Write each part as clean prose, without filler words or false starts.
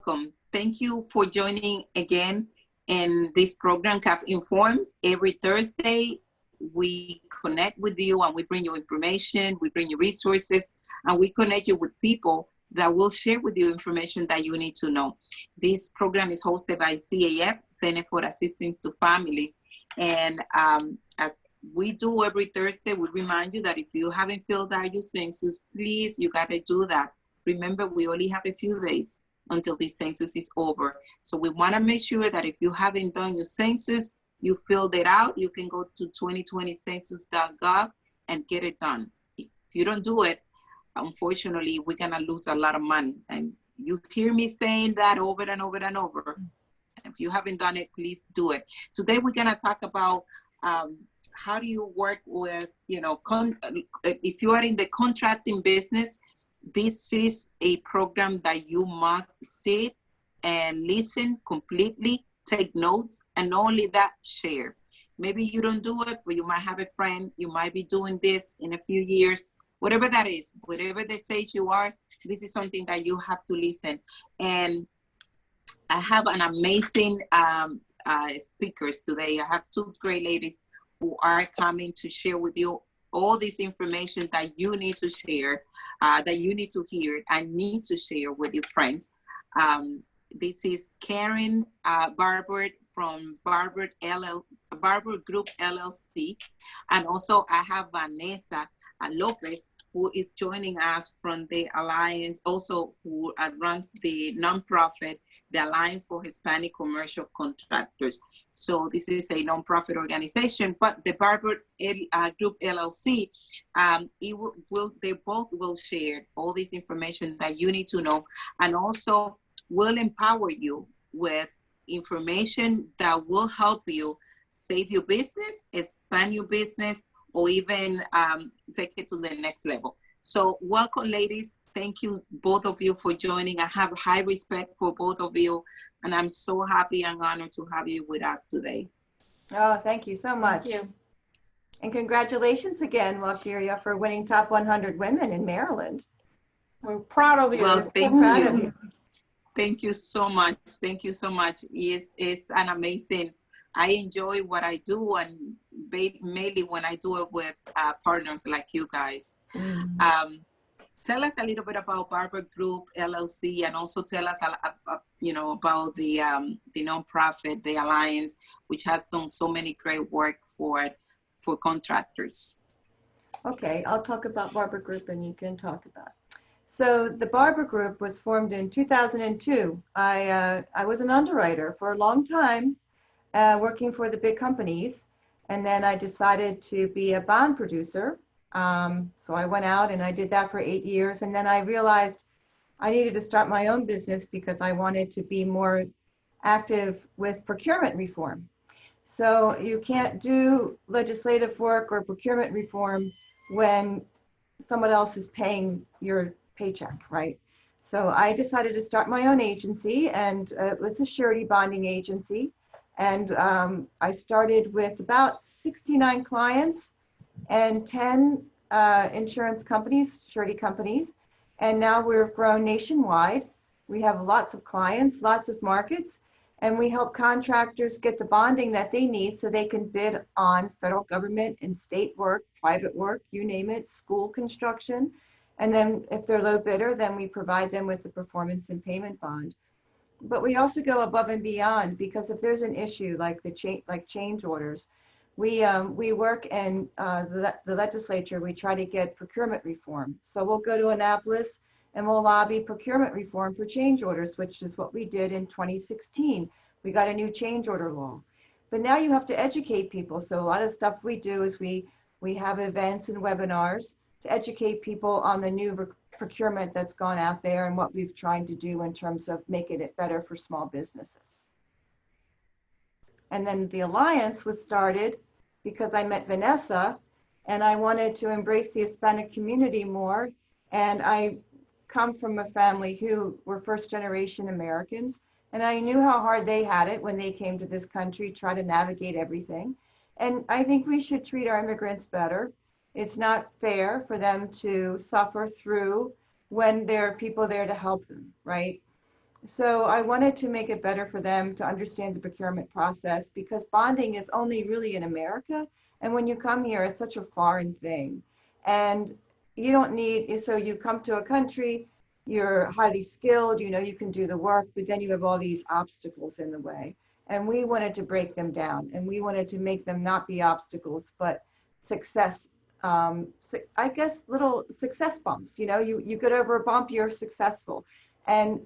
welcome. Thank you for joining again in this program, CAF Informs. Every Thursday, we connect with you and we bring you information, we bring you resources, and we connect you with people that will share with you information that you need to know. This program is hosted by CAF, Center for Assistance to Families. And as we do every Thursday, we remind you that if you haven't filled out your census, please, you got to do that. Remember, we only have a few days until the census is over. So we want to make sure that if you haven't done your census, you filled it out, you can go to 2020census.gov and get it done. If you don't do it, unfortunately, we're going to lose a lot of money. And you hear me saying that over and over and over. If you haven't done it, please do it. Today, we're going to talk about how do you work with, if you are in the contracting business, this is a program that you must sit and listen completely, take notes, and not only that, share. Maybe you don't do it, but you might have a friend, you might be doing this in a few years, whatever that is, whatever the stage you are, this is something that you have to listen. And I have an amazing speakers today. I have two great ladies who are coming to share with you all this information that you need to share, that you need to hear and need to share with your friends. This is Karen Barbour from Barbour Group LLC. And also I have Vanessa Lopez, who is joining us from the Alliance, also who runs the nonprofit, the Alliance for Hispanic Commercial Contractors. So this is a nonprofit organization, but the Barbour Group LLC, they both will share all this information that you need to know, and also will empower you with information that will help you save your business, expand your business, or even take it to the next level. So welcome, ladies. Thank you, both of you, for joining. I have high respect for both of you, and I'm so happy and honored to have you with us today. Oh, thank you so much. Thank you. And congratulations again, Walkiria, for winning Top 100 Women in Maryland. We're proud of you. Well, thank you. Thank you so much. Thank you so much. It's an amazing, I enjoy what I do, and mainly when I do it with partners like you guys. Tell us a little bit about Barbour Group LLC, and also tell us, about the nonprofit, the Alliance, which has done so many great work for contractors. Okay, I'll talk about Barbour Group, and you can talk about. So the Barbour Group was formed in 2002. I was an underwriter for a long time, working for the big companies, and then I decided to be a bond producer. So I went out and I did that for 8 years, and then I realized I needed to start my own business because I wanted to be more active with procurement reform. So you can't do legislative work or procurement reform when someone else is paying your paycheck, right? So I decided to start my own agency, and it was a surety bonding agency. And I started with about 69 clients and 10 insurance companies, surety companies. And now we've grown nationwide. We have lots of clients, lots of markets, and we help contractors get the bonding that they need so they can bid on federal government and state work, private work, you name it, school construction. And then if they're low bidder, then we provide them with the performance and payment bond. But we also go above and beyond, because if there's an issue like change orders, we work in the legislature. We try to get procurement reform. So we'll go to Annapolis and we'll lobby procurement reform for change orders, which is what we did in 2016. We got a new change order law. But now you have to educate people. So a lot of stuff we do is we have events and webinars to educate people on the new procurement that's gone out there and what we've tried to do in terms of making it better for small businesses. And then the Alliance was started because I met Vanessa and I wanted to embrace the Hispanic community more. And I come from a family who were first generation Americans, and I knew how hard they had it when they came to this country, try to navigate everything. And I think we should treat our immigrants better. It's not fair for them to suffer through when there are people there to help them, right? So I wanted to make it better for them to understand the procurement process, because bonding is only really in America. And when you come here, it's such a foreign thing. And you don't need, so you come to a country, you're highly skilled, you know, you can do the work, but then you have all these obstacles in the way. And we wanted to break them down, and we wanted to make them not be obstacles, but success. I guess little success bumps, you know, you get over a bump, you're successful. And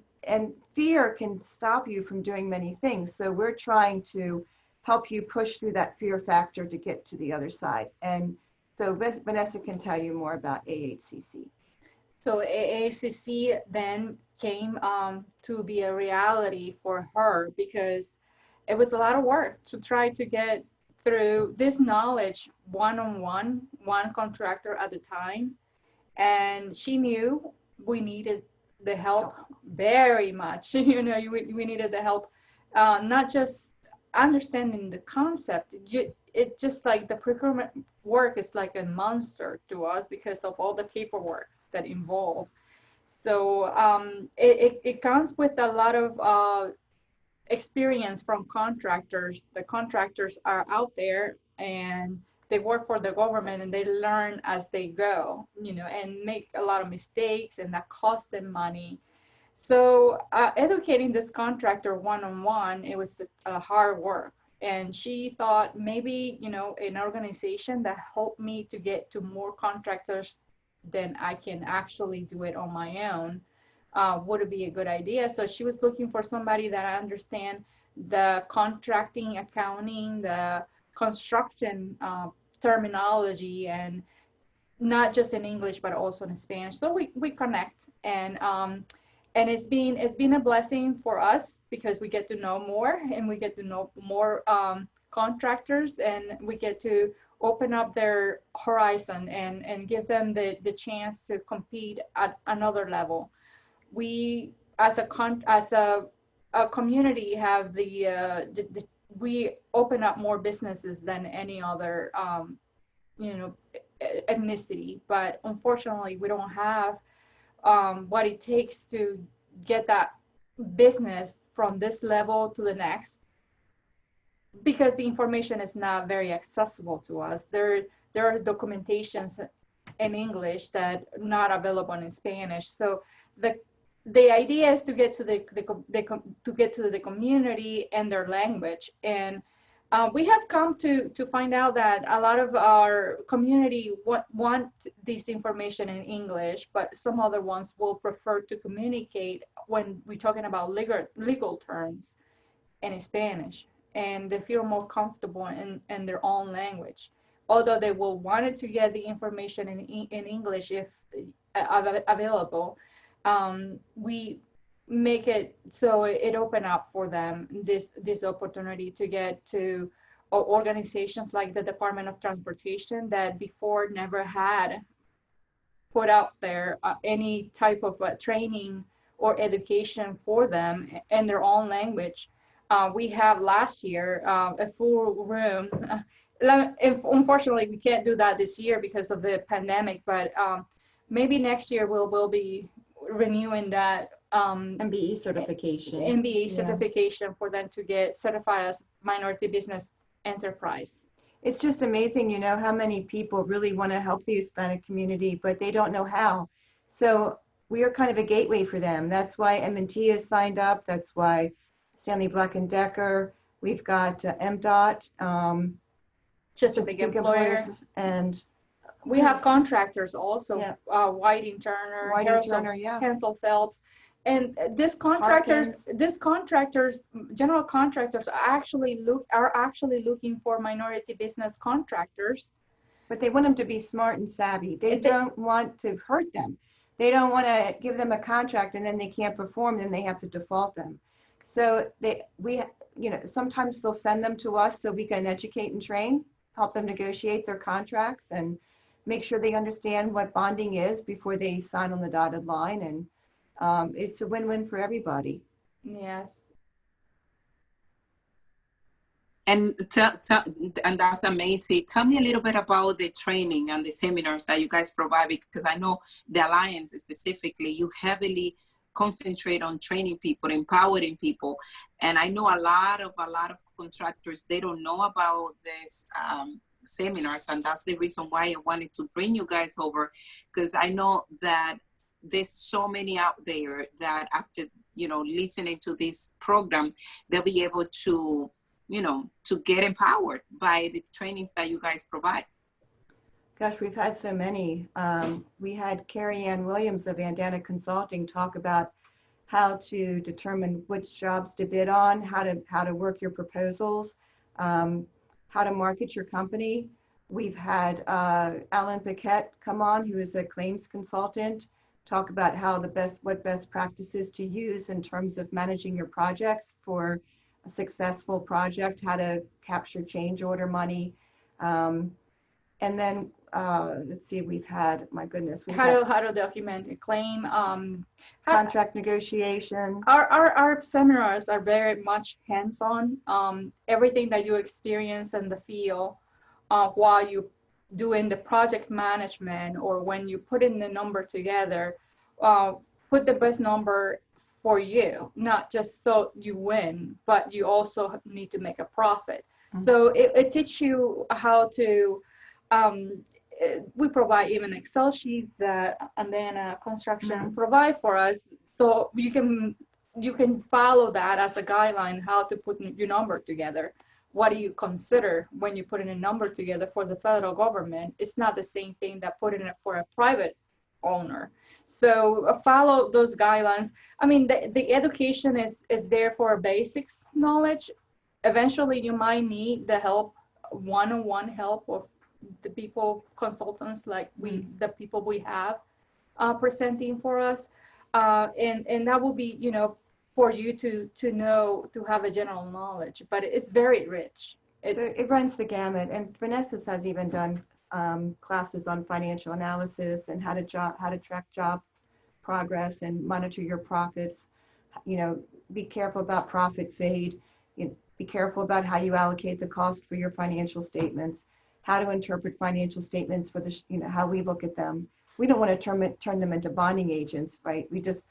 fear can stop you from doing many things. So we're trying to help you push through that fear factor to get to the other side. And so Vanessa can tell you more about AHCC. So AHCC then came to be a reality for her, because it was a lot of work to try to get through this knowledge one-on-one, one contractor at a time. And she knew we needed the help very much. You know, we needed the help, not just understanding the concept. It just like the procurement work is like a monster to us because of all the paperwork that involve. So it comes with a lot of experience from contractors. The contractors are out there and they work for the government, and they learn as they go, you know, and make a lot of mistakes, and that costs them money. So educating this contractor one-on-one, it was a hard work. And she thought maybe, you know, an organization that helped me to get to more contractors than I can actually do it on my own would be a good idea. So she was looking for somebody that understand the contracting, accounting, the construction terminology, and not just in English but also in Spanish. So we connect, and it's been a blessing for us, because we get to know more, and we get to know more contractors, and we get to open up their horizon and give them the chance to compete at another level. We as a community have we open up more businesses than any other you know, ethnicity, but unfortunately we don't have what it takes to get that business from this level to the next, because the information is not very accessible to us. There are documentations in English that are not available in Spanish. So the idea is to get to the community and their language. And we have come to find out that a lot of our community want this information in English, but some other ones will prefer to communicate when we're talking about legal terms in Spanish, and they feel more comfortable in their own language. Although they will want to get the information in English if available, we make it so it open up for them this opportunity to get to organizations like the Department of Transportation that before never had put out there any type of training or education for them in their own language. We have last year a full room. Unfortunately, we can't do that this year because of the pandemic, but maybe next year we'll be renewing that MBE certification. MBE certification for them to get certified as minority business enterprise. It's just amazing, you know, how many people really want to help the Hispanic community, but they don't know how. So we are kind of a gateway for them. That's why M&T is signed up. That's why Stanley Black & Decker. We've got MDOT. Chesapeake Employer. And we have contractors also, yeah. Whiting Turner, yeah. Hensel Phelps. And this contractors, general contractors are actually looking for minority business contractors. But they want them to be smart and savvy. They don't want to hurt them. They don't want to give them a contract and then they can't perform, then they have to default them. So sometimes they'll send them to us so we can educate and train, help them negotiate their contracts and make sure they understand what bonding is before they sign on the dotted line. And it's a win-win for everybody. Yes. And and that's amazing. Tell me a little bit about the training and the seminars that you guys provide, because I know the Alliance specifically, you heavily concentrate on training people, empowering people. And I know a lot of contractors, they don't know about this seminars, and that's the reason why I wanted to bring you guys over, because I know that there's so many out there that after, you know, listening to this program, they'll be able to, you know, to get empowered by the trainings that you guys provide. Gosh, we've had so many. We had Carrie Ann Williams of Bandana Consulting talk about how to determine which jobs to bid on, how to work your proposals, how to market your company. We've had Alan Paquette come on, who is a claims consultant, talk about how what best practices to use in terms of managing your projects for a successful project, how to capture change order money. And then let's see, we've had, my goodness, how to document a claim, contract negotiation. Our seminars are very much hands-on. Everything that you experience in the field while you doing the project management, or when you put in the number together, put the best number for you, not just so you win, but you also need to make a profit. Mm-hmm. So it teaches you how to, we provide even Excel sheets that, and then construction mm-hmm. provide for us, so you can follow that as a guideline, how to put your number together. What do you consider when you put in a number together for the federal government? It's not the same thing that putting it for a private owner. So follow those guidelines. I mean, the education is there for basics knowledge. Eventually, you might need the help, one-on-one help of the people, consultants like the people we have presenting for us. And that will be, you know, for you to know, to have a general knowledge, but it's very rich. So it runs the gamut, and Vanessa has even done classes on financial analysis and how to track job progress and monitor your profits. You know, be careful about profit fade. You know, be careful about how you allocate the cost for your financial statements. How to interpret financial statements for the, you know, how we look at them. We don't want to turn them into bonding agents, right? We just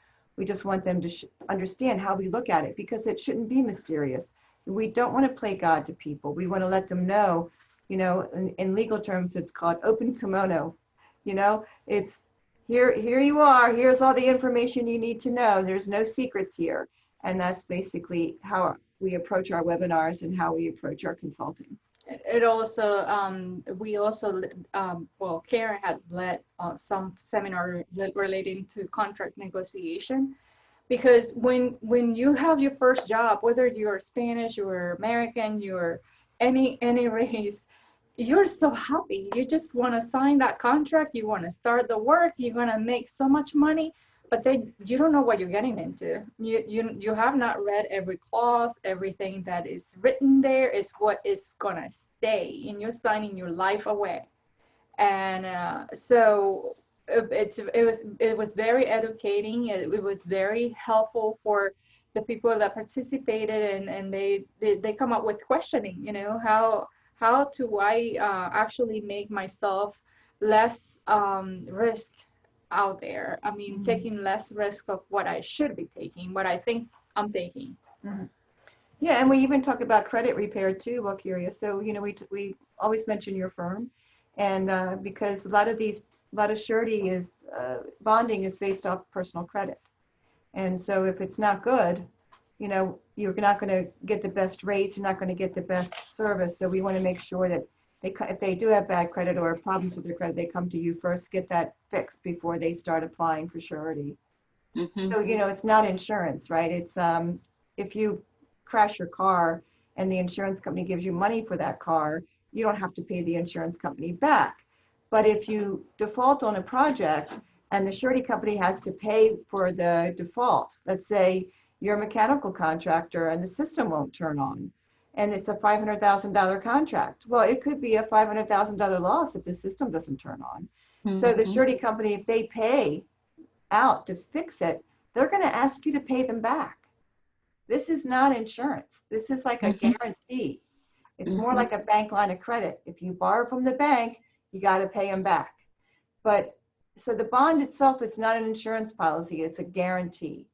want them to understand how we look at it, because it shouldn't be mysterious. We don't want to play God to people. We want to let them know, you know, in legal terms, it's called open kimono. You know, it's here you are, here's all the information you need to know. There's no secrets here. And that's basically how we approach our webinars and how we approach our consulting. It also, we also, well, Karen has led some seminar relating to contract negotiation, because when you have your first job, whether you're Spanish, you're American, you're any race, you're so happy. You just want to sign that contract. You want to start the work. You're going to make so much money, but then you don't know what you're getting into. You have not read every clause. Everything that is written there is what is going to stay, and you're signing your life away. And so it was very educating. It was very helpful for the people that participated, and they come up with questioning, you know, how do I actually make myself less risk out there? I mean, mm-hmm. taking less risk of what I should be taking, what I think I'm taking. Mm-hmm. Yeah, and we even talk about credit repair too, Walkiria. So, you know, we always mention your firm, and because a lot of surety is bonding is based off personal credit, and so if it's not good, you know, you're not going to get the best rates, you're not going to get the best service. So we want to make sure that if they do have bad credit or problems with their credit, they come to you first, get that fixed before they start applying for surety. Mm-hmm. So, you know, it's not insurance, right? It's if you crash your car and the insurance company gives you money for that car, you don't have to pay the insurance company back. But if you default on a project and the surety company has to pay for the default, let's say you're a mechanical contractor and the system won't turn on, and it's a $500,000 contract. Well, it could be a $500,000 loss if the system doesn't turn on. Mm-hmm. So the surety company, if they pay out to fix it, they're going to ask you to pay them back. This is not insurance. This is like a guarantee. It's mm-hmm. more like a bank line of credit. If you borrow from the bank, you got to pay them back. But so the bond itself, it's not an insurance policy. It's a guarantee.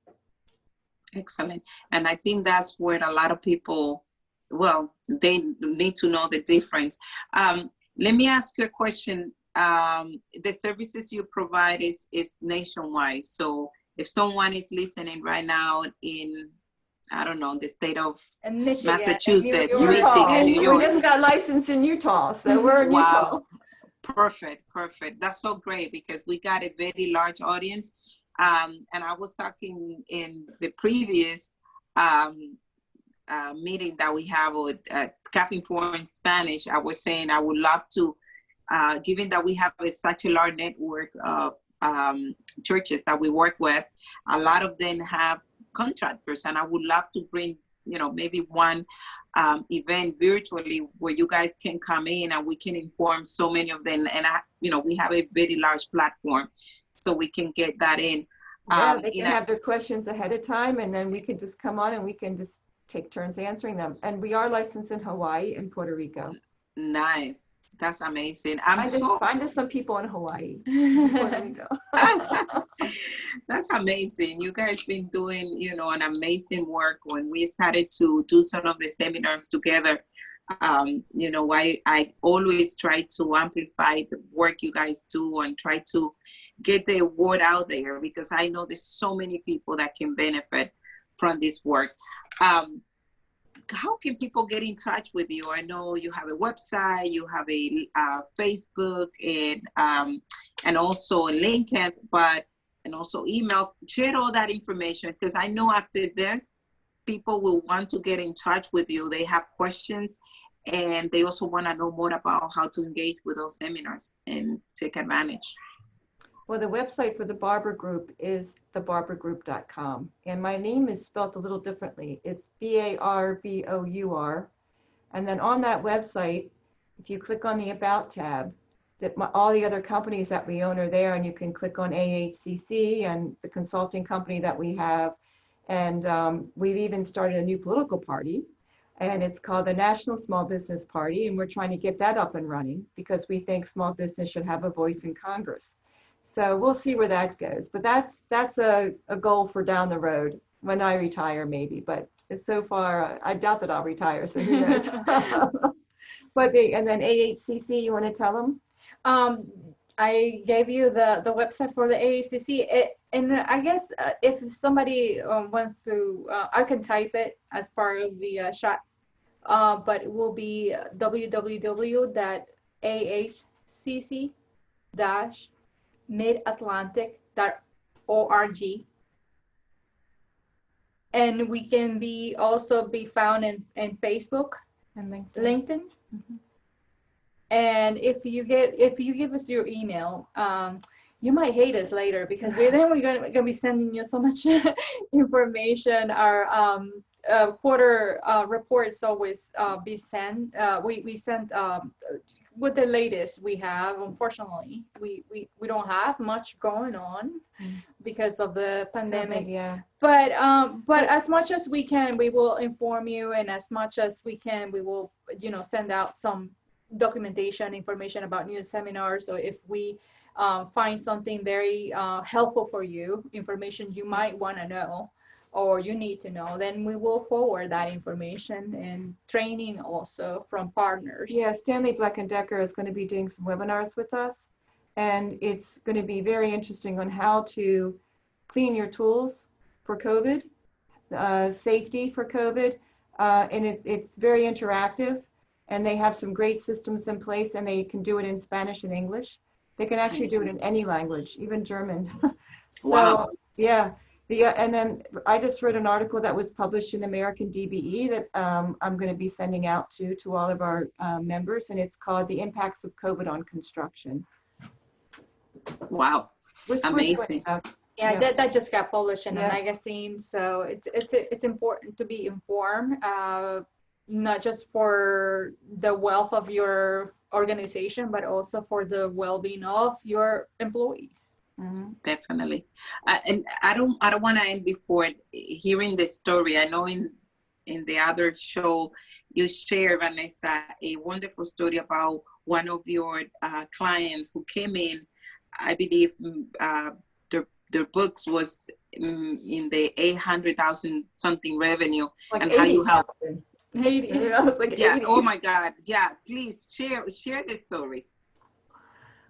Excellent. And I think that's where a lot of people, well, they need to know the difference. Let me ask you a question. The services you provide is nationwide. So if someone is listening right now in, I don't know, the state of And Michigan, Massachusetts, and New York. Michigan, New York. We just got licensed in Utah, so we're in Utah. Wow. Perfect. That's so great because we got a very large audience. And I was talking in the previous meeting that we have with CAF Inform Spanish. I was saying I would love to, given that we have such a large network of churches that we work with, a lot of them have contractors, and I would love to bring, maybe one event virtually where you guys can come in and we can inform so many of them. And we have a very large platform, so we can get that in. Yeah, they can have their questions ahead of time, and then we can just come on and we can just take turns answering them. And we are licensed in Hawaii and Puerto Rico. Nice. That's amazing. Find us some people in Hawaii. Puerto Rico. That's amazing. You guys been doing, an amazing work. When we started to do some of the seminars together, I always try to amplify the work you guys do and try to get the word out there, because I know there's so many people that can benefit from this work. How can people get in touch with you? I know you have a website, you have a Facebook, and also a LinkedIn, and also emails. Share all that information, because I know after this, people will want to get in touch with you. They have questions, and they also want to know more about how to engage with those seminars and take advantage. Well, the website for the Barbour Group is thebarbourgroup.com. And my name is spelled a little differently. It's Barbour. And then on that website, if you click on the About tab, all the other companies that we own are there, and you can click on AHCC and the consulting company that we have. And we've even started a new political party, and it's called the National Small Business Party. And we're trying to get that up and running because we think small business should have a voice in Congress. So we'll see where that goes. But that's a goal for down the road when I retire, maybe. But so far, I doubt that I'll retire. So who knows? And then AHCC, you want to tell them? I gave you the website for the AHCC. And I guess if somebody wants to, I can type it as part of the chat. But it will be www.ahcc-midatlantic.org, and we can also be found in Facebook And LinkedIn. Mm-hmm. And if you give us your email, you might hate us later, because we're gonna be sending you so much information. Our quarter reports always be sent. We send with the latest we have. Unfortunately, we don't have much going on because of the pandemic. Yeah. But as much as we can, we will inform you, and as much as we can, we will send out some documentation information about new seminars. So if we find something very helpful for you, information you might want to know or you need to know, then we will forward that information, and training also from partners. Yeah, Stanley Black & Decker is going to be doing some webinars with us, and it's going to be very interesting on how to clean your tools for COVID, safety for COVID, and it's very interactive, and they have some great systems in place, and they can do it in Spanish and English. They can actually do it in any language, even German. Wow. Yeah. And then I just read an article that was published in American DBE that I'm going to be sending out to all of our members, and it's called The Impacts of COVID on Construction. Wow. Amazing. Yeah, that just got published in a magazine. So it's important to be informed, not just for the wealth of your organization, but also for the well-being of your employees. Mm-hmm. Definitely. And I don't want to end before hearing the story. I know in the other show you share, Vanessa, a wonderful story about one of your clients who came in, I believe, their books was in the 800,000 something revenue, like and how you help. 80. I was like Yeah. 80. Oh my God. Yeah. Please share the story.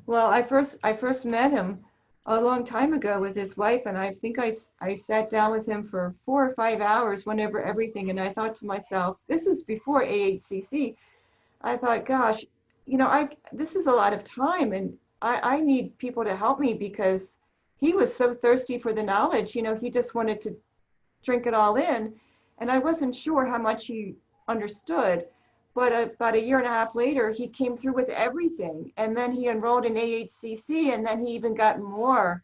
Well, I first met him a long time ago with his wife, and I think I sat down with him for 4 or 5 hours, went over everything, and I thought to myself, this was before AHCC. I thought, gosh, this is a lot of time, and I need people to help me, because he was so thirsty for the knowledge. He just wanted to drink it all in, and I wasn't sure how much he understood. But about a year and a half later, he came through with everything, and then he enrolled in AHCC, and then he even got more.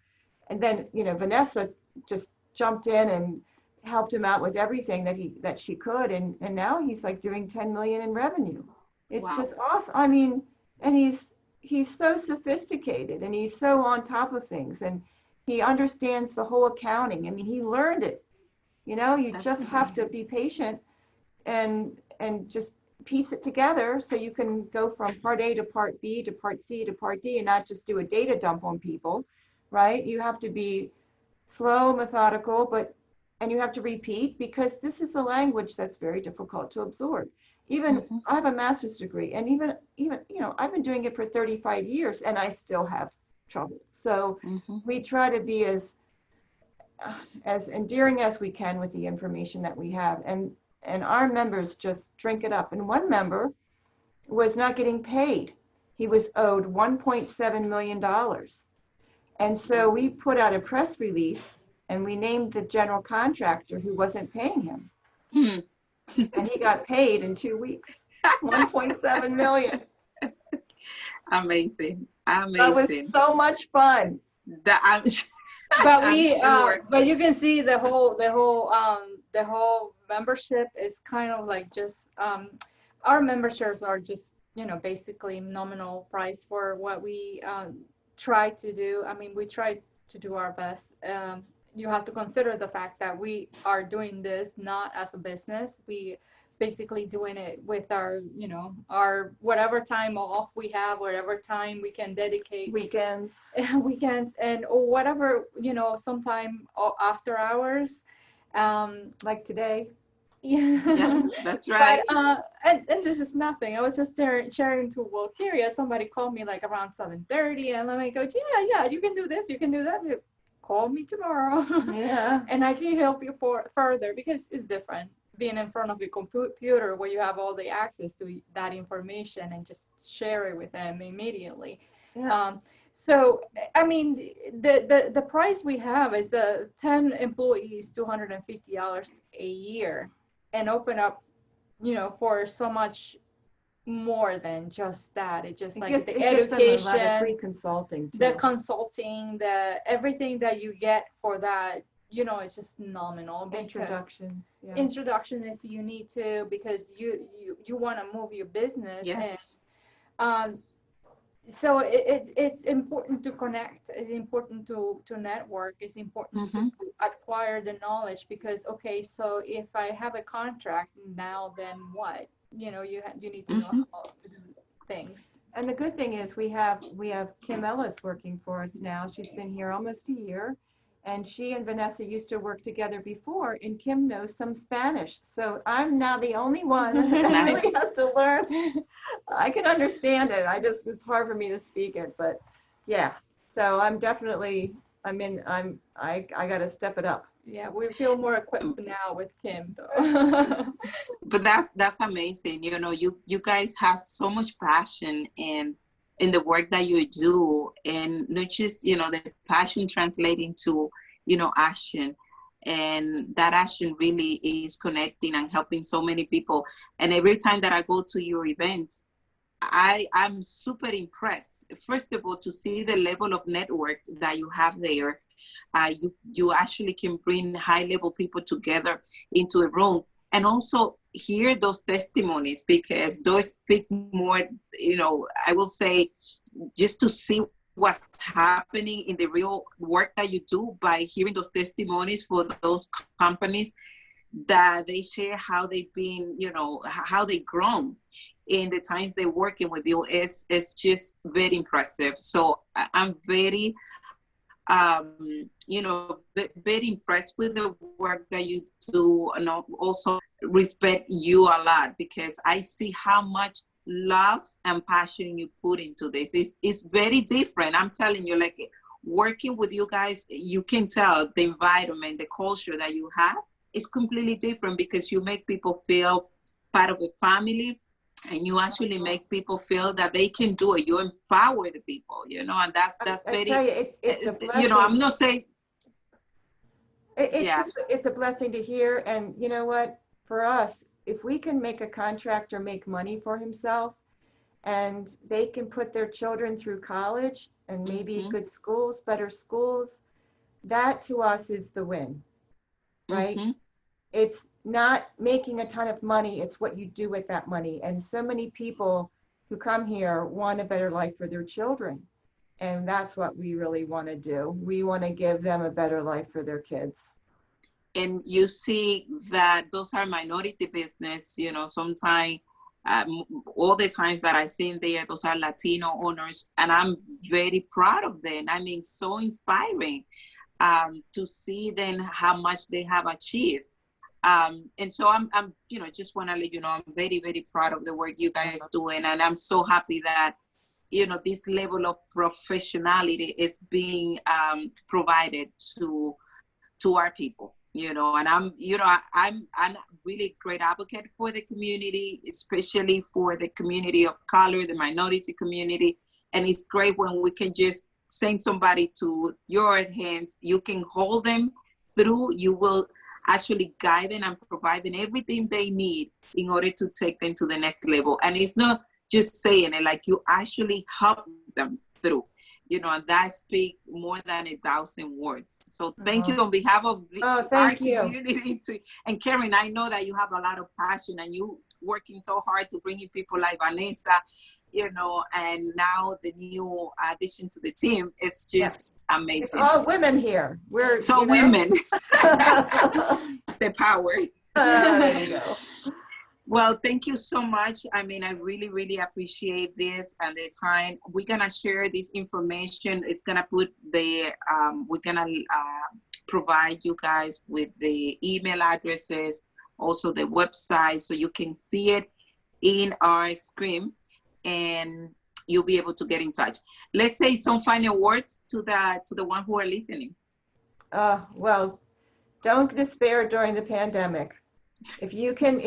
And then, Vanessa just jumped in and helped him out with everything that she could, and now he's like doing 10 million in revenue. It's Wow. just awesome. I mean, and he's so sophisticated, and he's so on top of things, and he understands the whole accounting. I mean, he learned it. You That's just have to be patient and just piece it together, so you can go from part A to part B to part C to part D, and not just do a data dump on people, right? You have to be slow, methodical, and you have to repeat, because this is a language that's very difficult to absorb. Even I have a master's degree, and even I've been doing it for 35 years, and I still have trouble. So we try to be as endearing as we can with the information that we have, and our members just drink it up. And one member was not getting paid. He was owed $1.7 million. And so we put out a press release, and we named the general contractor who wasn't paying him. And he got paid in 2 weeks, 1.7 million. Amazing. That was so much fun. But you can see the whole membership is kind of like just our memberships are just basically nominal price for what we try to do. I mean, we try to do our best. You have to consider the fact that we are doing this not as a business. We basically doing it with our our whatever time off we have, whatever time we can dedicate, weekends and or whatever, sometime after hours, like today. Yeah, that's right. But and this is nothing. I was just sharing to Walkiria. Somebody called me like around 7:30, and I'm like, yeah, you can do this, you can do that. Call me tomorrow. Yeah. And I can help you further, because it's different being in front of a computer where you have all the access to that information and just share it with them immediately. Yeah. So, I mean, the price we have is the 10 employees, $250 a year, and open up, for so much more than just that. It's just like the education, a lot of free consulting too. the consulting, the everything that you get for that, it's just nominal. Introduction if you need to, because you want to move your business. Yes. And so it's important to connect. It's important to network. It's important to acquire the knowledge, because so if I have a contract now, then what? You need to know how to do things. And the good thing is we have Kim Ellis working for us now. She's been here almost a year, and she and Vanessa used to work together before, and Kim knows some Spanish. So I'm now the only one that really has to learn. I can understand it. It's hard for me to speak it, but yeah. So I got to step it up. Yeah, we feel more equipped now with Kim, though. But that's amazing. You guys have so much passion in the work that you do, and not just the passion translating to action, and that action really is connecting and helping so many people. And every time that I go to your events, I'm super impressed. First of all, to see the level of network that you have there. You actually can bring high-level people together into a room, and also hear those testimonies, because those speak more, I will say, just to see what's happening in the real work that you do by hearing those testimonies for those companies that they share how they've been, how they've grown in the times they're working with you. It's just very impressive. So I'm very you know, very impressed with the work that you do, and also respect you a lot, because I see how much love and passion you put into this. It's very different. I'm telling you, like, working with you guys, you can tell the environment, the culture that you have is completely different, because you make people feel part of a family, and you actually make people feel that they can do it. You empower the people, you know, and that's I very, tell you, it's a blessing. you know, I'm not saying, it's a blessing to hear. And you know what, for us, if we can make a contractor make money for himself, and they can put their children through college and maybe good schools, better schools, that to us is the win, right? It's not making a ton of money, it's what you do with that money. And so many people who come here want a better life for their children. And that's what we really want to do. We want to give them a better life for their kids. And you see that those are minority business, you know, sometimes, all the times that I see in there, those are Latino owners, and I'm very proud of them. I mean, so inspiring to see then how much they have achieved. And so I'm, you know, just want to let you know, I'm very, very proud of the work you guys doing. And I'm so happy that, you know, this level of professionality is being provided to our people, you know. And I'm, you know, I'm really great advocate for the community, especially for the community of color, the minority community. And it's great when we can just send somebody to your hands. You can hold them through, you will actually guide them and provide them everything they need in order to take them to the next level. And it's not just saying it, like, you actually help them through, you know, and that speaks more than 1,000 words. So thank you on behalf of our community. And Karen, I know that you have a lot of passion, and you working so hard to bring in people like Vanessa, you know, and now the new addition to the team is just amazing. It's all women here. We're so, you know, women. The power. There you go. Well, thank you so much. I mean, I really, really appreciate this and the time. We're gonna share this information. It's gonna put the, we're gonna provide you guys with the email addresses, also the website, so you can see it in our screen, and you'll be able to get in touch. Let's say some final words to the one who are listening. Well, don't despair during the pandemic. If you can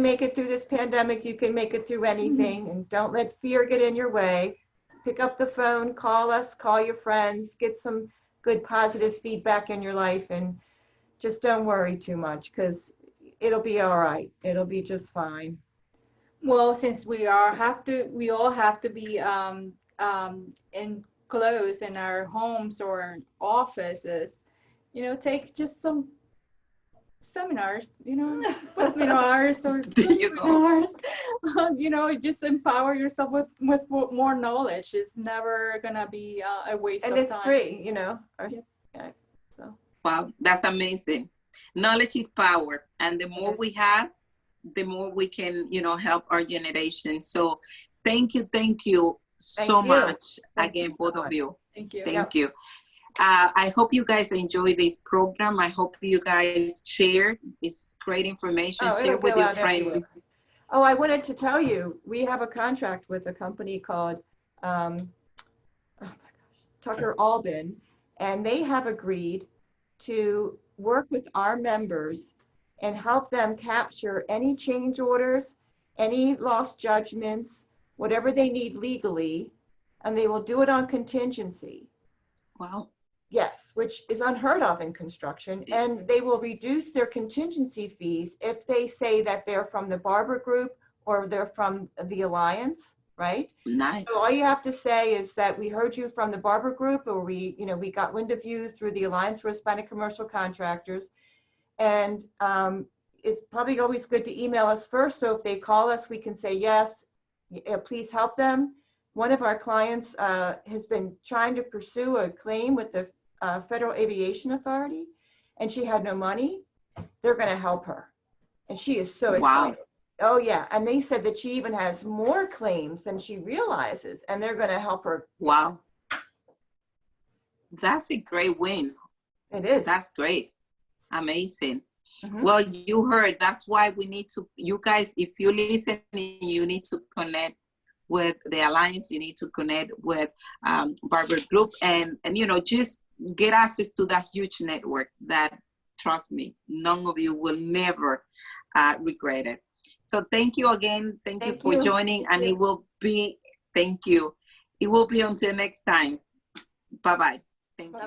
make it through this pandemic, you can make it through anything. And don't let fear get in your way. Pick up the phone, call us, call your friends, get some good positive feedback in your life, and just don't worry too much, because it'll be all right. It'll be just fine. Well, since we all have to be enclosed in our homes or offices, you know, take just some seminars, you know, webinars or seminars, you know, just empower yourself with more knowledge. It's never gonna be a waste of time. And it's free, you know. So. Wow, that's amazing. Knowledge is power, and the more we have, the more we can, you know, help our generation. So thank you so much again, both of you. Thank you. Thank you. I hope you guys enjoy this program. I hope you guys share this great information. Share with your friends. Everywhere. Oh, I wanted to tell you, we have a contract with a company called oh my gosh, Tucker Albin, and they have agreed to work with our members and help them capture any change orders, any lost judgments, whatever they need legally, and they will do it on contingency. Wow. Yes, which is unheard of in construction. And they will reduce their contingency fees if they say that they're from the Barbour Group or they're from the Alliance, right? Nice. So all you have to say is that we heard you from the Barbour Group, or we got wind of you through the Alliance for Hispanic Commercial Contractors. And it's probably always good to email us first. So if they call us, we can say, yes, please help them. One of our clients has been trying to pursue a claim with the Federal Aviation Authority, and she had no money. They're going to help her. And she is so excited. Wow. Oh, yeah. And they said that she even has more claims than she realizes, and they're going to help her. Wow. That's a great win. It is. That's great. Amazing. Mhm. Well, you heard, that's why we need to, you guys, if you listen, you need to connect with the Alliance, you need to connect with Barbour Group, and you know, just get access to that huge network that, trust me, none of you will never regret it. So thank you again. Thank you for joining. Thank and you. It will be, thank you. It will be until next time. Bye-bye. Thank you.